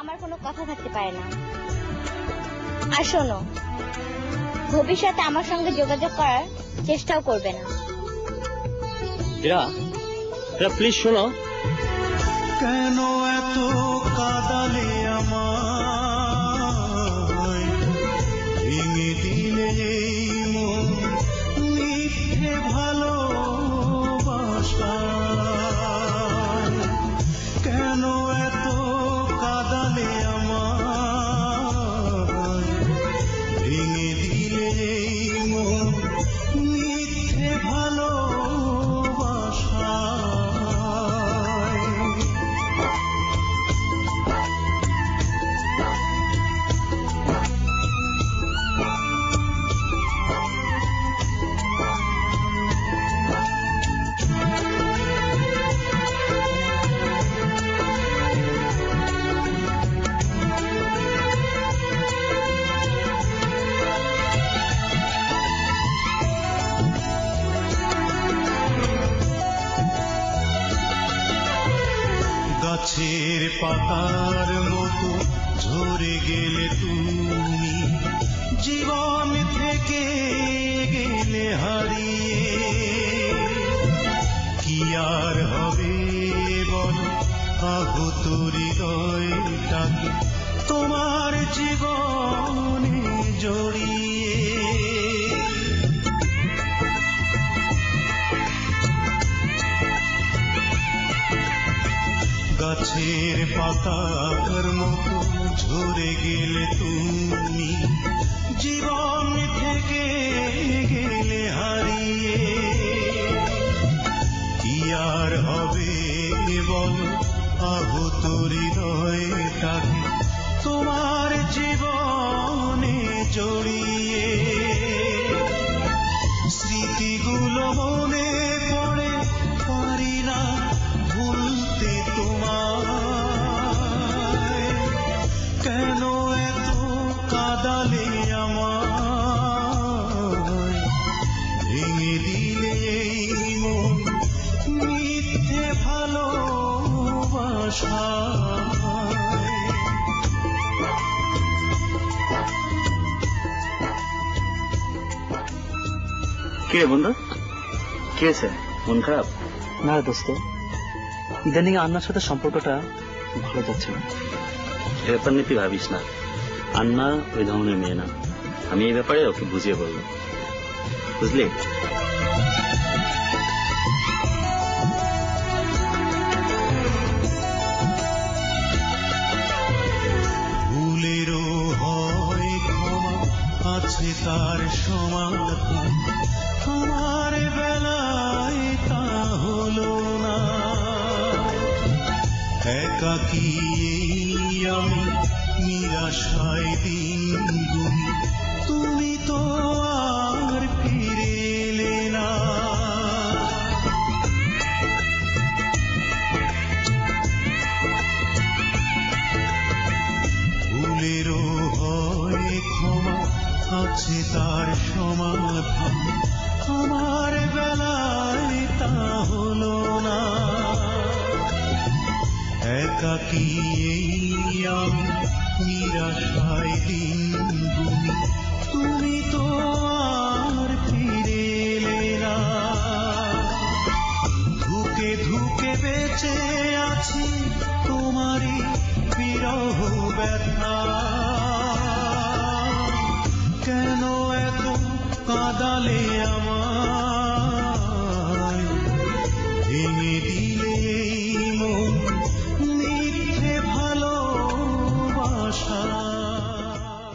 আমার কোনো কথা থাকতে পারে না। আর শোনো, ভবিষ্যতে আমার সঙ্গে যোগাযোগ করার চেষ্টাও করবে না। প্লিজ শোনো। কেন এত কাদালে আমায়, ভেঙে দিলে মন মিথ্যে ভালোবাসা। কেন এত কাদালে আমায়, ভেঙে দিলে মন মিথ্যে ভালোবাসা। গাছের পাতার মতো ঝরে গেলে তুমি, জীবন থেকে গেলে হারিয়ে। কি আর হবে বলো আহত হৃদয়টাকে তোমার জীবনে জড়িয়ে। গাছের পাতার মতো ঝরে গেলে তুমি, জীবন থেকে গেলে হারিয়ে। কি আর হবে বলো আহত হৃদয়টাকে তোমার জীবনে জড়িয়ে। স্মৃতিগুলো মনে পড়ে পারি না ভুলতে তোমায়। কেন এত কাদালে আমায়, ভেঙে দিলে মন মিথ্যে ভালোবাসা। কি রে বন্ধু, কি হয়েছে? মন খারাপ? না দোস্ত, ইদানিং আন্নার সাথে সম্পর্কটা ভালো যাচ্ছে না। এ ব্যাপার নিয়ে তুই ভাবিস না। আন্না ওই ধরনের মেয়ে না। আমি এই ব্যাপারে ওকে বুঝিয়ে বলবো, বুঝলি? ভুলেরও হয় ক্ষমা, আছে তার সমাধান। আমার বেলায় তা হলো না। একাকী আমি নিরাশায় দিন গুনি, তুমি তো আর ফিরে এলে না। ভুলেরও হয় ক্ষমা, আছে তার সমাধান। আমার বেলায় তা হলো না। একাকী আমি নিরাশায় দিন গুনি, তুমি তো আর ফিরে এলে না। ধুকে ধুকে বেঁচে আছি তোমারই বিরহ ব্যথা। কেন এত কাদালে আমার,